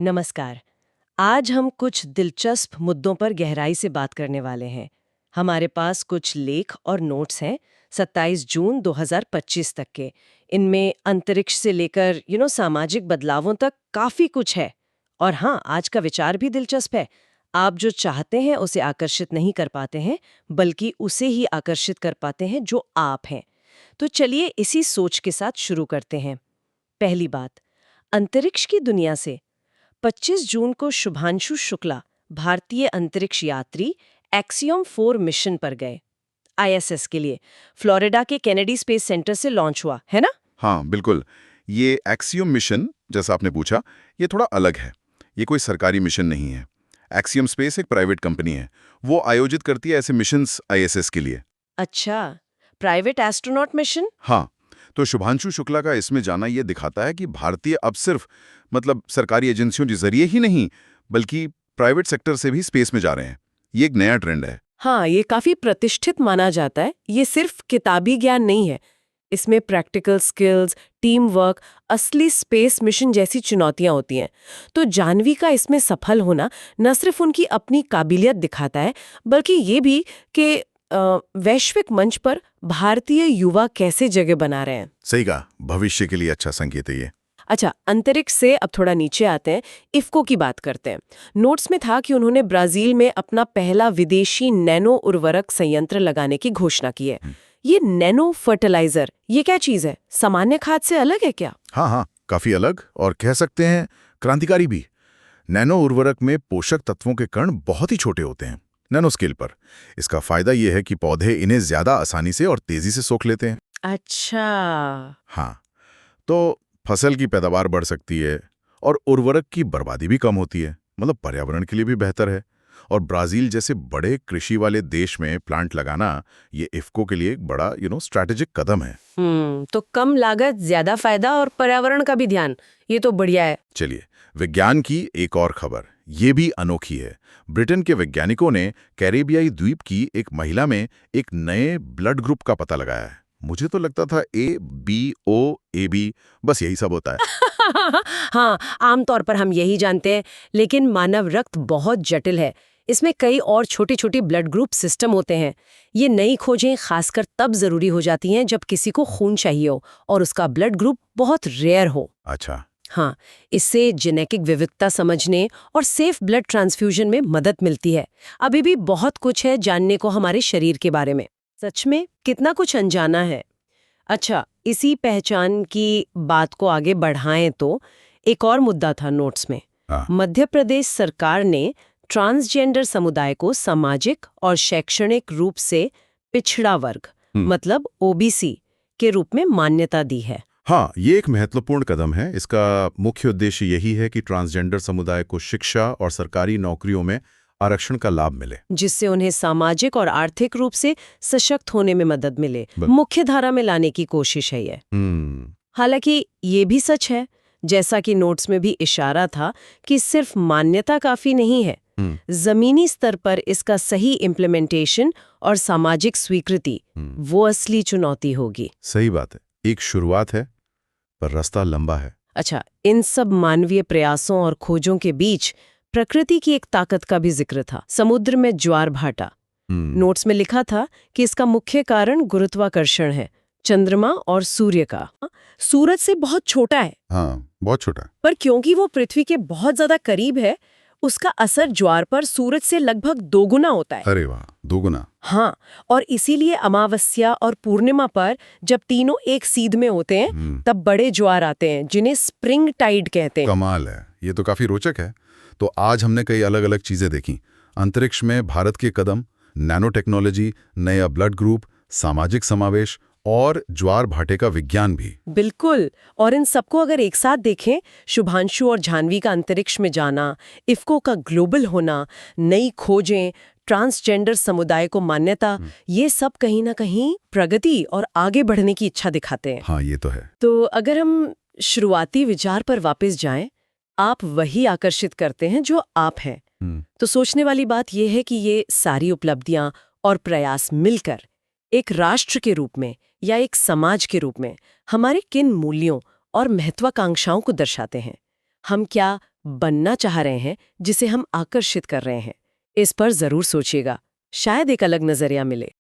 नमस्कार। आज हम कुछ दिलचस्प मुद्दों पर गहराई से बात करने वाले हैं। हमारे पास कुछ लेख और नोट्स हैं 27 जून 2025 तक के। इनमें अंतरिक्ष से लेकर सामाजिक बदलावों तक काफी कुछ है। और हाँ, आज का विचार भी दिलचस्प है। आप जो चाहते हैं उसे आकर्षित नहीं कर पाते हैं, बल्कि उसे ही आकर्षित कर पाते हैं जो आप हैं। तो चलिए इसी सोच के साथ शुरू करते हैं। पहली बात, अंतरिक्ष की दुनिया से 25 जून को शुभांशु शुक्ला, भारतीय अंतरिक्ष यात्री, एक्सियम 4 मिशन पर गए। आईएसएस के लिए फ्लोरिडा के केनेडी स्पेस सेंटर से लॉन्च हुआ है ना? हाँ, बिल्कुल। ये एक्सियम मिशन, जैसा आपने पूछा, ये थोड़ा अलग है। ये कोई सरकारी मिशन नहीं है। एक्सियम स्पेस एक प्राइवेट कंपनी है। वो आयोजित करती है ऐसे मिशंस आईएसएस के लिए। अच्छा, प्राइवेट एस्ट्रोनॉट मिशन। हाँ, तो शुभांशु शुक्ला का इसमें जाना ये दिखाता है कि भारतीय अब सिर्फ सरकारी एजेंसियों के जरिए ही नहीं, बल्कि प्राइवेट सेक्टर से भी स्पेस में जा रहे हैं। ये एक नया ट्रेंड है। हाँ, ये काफी प्रतिष्ठित माना जाता है। ये सिर्फ किताबी ज्ञान नहीं है। इसमें प्रैक्टिकल स्किल्स, टीम वर्क, असली स्पेस मिशन जैसी चुनौतियां होती हैं। तो जाह्नवी का इसमें सफल होना न सिर्फ उनकी अपनी काबिलियत दिखाता है, बल्कि ये भी कि वैश्विक मंच पर भारतीय युवा कैसे जगह बना रहे हैं। सही कहा, भविष्य के लिए अच्छा संकेत है ये। अच्छा, अंतरिक्ष से अब थोड़ा नीचे आते हैं, इफ्को की बात करते हैं। नोट्स में था कि उन्होंने ब्राजील में अपना पहला विदेशी नैनो उर्वरक संयंत्र लगाने की घोषणा की है। ये नैनो फर्टिलाइजर, ये क्या चीज है? सामान्य खाद से अलग है क्या? हाँ हाँ, काफी अलग और कह सकते हैं क्रांतिकारी भी। नैनो उर्वरक में पोषक तत्वों के कण बहुत ही छोटे होते हैं, नैनो स्केल पर। इसका फायदा यह है कि पौधे इन्हें ज्यादा आसानी से और तेजी से सोख लेते हैं। अच्छा। हाँ, तो फसल की पैदावार बढ़ सकती है और उर्वरक की बर्बादी भी कम होती है। पर्यावरण के लिए भी बेहतर है। और ब्राजील जैसे बड़े कृषि वाले देश में प्लांट लगाना ये इफ्को के लिए एक बड़ा स्ट्रैटेजिक कदम है। तो कम लागत, ज्यादा फायदा और पर्यावरण का भी ध्यान, ये तो बढ़िया है। चलिए, विज्ञान की एक और खबर, ये भी अनोखी है। ब्रिटेन के वैज्ञानिकों ने कैरेबियाई द्वीप की एक महिला में एक नए ब्लड ग्रुप का पता लगाया है। मुझे तो लगता था AB बस यही सब होता है। हाँ, आमतौर पर हम यही जानते हैं, लेकिन मानव रक्त बहुत जटिल है। इसमें कई और छोटी छोटी ब्लड ग्रुप सिस्टम होते हैं। ये नई खोजें खासकर तब जरूरी हो जाती हैं जब किसी को खून चाहिए हो और उसका ब्लड ग्रुप बहुत रेयर हो। अच्छा। हाँ, इससे जेनेटिक विविधता समझने और सेफ ब्लड ट्रांसफ्यूजन में मदद मिलती है। अभी भी बहुत कुछ है जानने को हमारे शरीर के बारे में। सच में कितना कुछ अनजाना है। अच्छा, इसी पहचान की बात को आगे बढ़ाएं तो एक और मुद्दा था नोट्स में। मध्य प्रदेश सरकार ने ट्रांसजेंडर समुदाय को सामाजिक और शैक्षणिक रूप से पिछड़ा वर्ग, मतलब ओबीसी के रूप में मान्यता दी है। हाँ, ये एक महत्वपूर्ण कदम है। इसका मुख्य उद्देश्य यही है कि ट्रांसजेंडर समुदाय को शिक्षा और सरकारी नौकरियों में आरक्षण का लाभ मिले, जिससे उन्हें सामाजिक और आर्थिक रूप से सशक्त होने में मदद मिले। मुख्य धारा में लाने की कोशिश है ये। हालांकि ये भी सच है, जैसा कि नोट्स में भी इशारा था, कि सिर्फ मान्यता काफी नहीं है। जमीनी स्तर पर इसका सही इम्प्लीमेंटेशन और सामाजिक स्वीकृति, वो असली चुनौती होगी। सही बात है। एक शुरुआत है, पर रास्ता लंबा है। अच्छा, इन सब मानवीय प्रयासों और खोजों के बीच प्रकृति की एक ताकत का भी जिक्र था, समुद्र में ज्वार भाटा। नोट्स में लिखा था कि इसका मुख्य कारण गुरुत्वाकर्षण है, चंद्रमा और सूर्य का। सूरज से बहुत छोटा है। हाँ, बहुत छोटा। पर क्योंकि वो पृथ्वी के बहुत ज्यादा करीब है, उसका असर ज्वार पर सूरज से लगभग 2 गुना होता है। अरे वाह, 2 गुना। हाँ, और इसीलिए अमावस्या और पूर्णिमा पर जब तीनों एक सीध में होते हैं, तब बड़े ज्वार आते हैं, जिन्हें स्प्रिंग टाइड कहते हैं। कमाल है, ये तो काफी रोचक है। तो आज हमने कई अलग अलग चीजें देखी। अंतरिक्ष में भारत के कदम, नैनो टेक्नोलॉजी, नया ब्लड ग्रुप, सामाजिक समावेश और ज्वार भाटे का विज्ञान भी। बिल्कुल, और इन सबको अगर एक साथ देखें, शुभांशु और जाह्नवी का अंतरिक्ष में जाना, इफ्को का ग्लोबल होना, नई खोजें, ट्रांसजेंडर समुदाय को मान्यता, ये सब कहीं ना कहीं प्रगति और आगे बढ़ने की इच्छा दिखाते हैं। हाँ, ये तो है। तो अगर हम शुरुआती विचार पर वापस जाएं, आप वही आकर्षित करते हैं जो आप हैं। तो सोचने वाली बात यह है कि ये सारी उपलब्धियां और प्रयास मिलकर एक राष्ट्र के रूप में या एक समाज के रूप में हमारे किन मूल्यों और महत्वाकांक्षाओं को दर्शाते हैं। हम क्या बनना चाह रहे हैं जिसे हम आकर्षित कर रहे हैं? इस पर जरूर सोचिएगा, शायद एक अलग नजरिया मिले।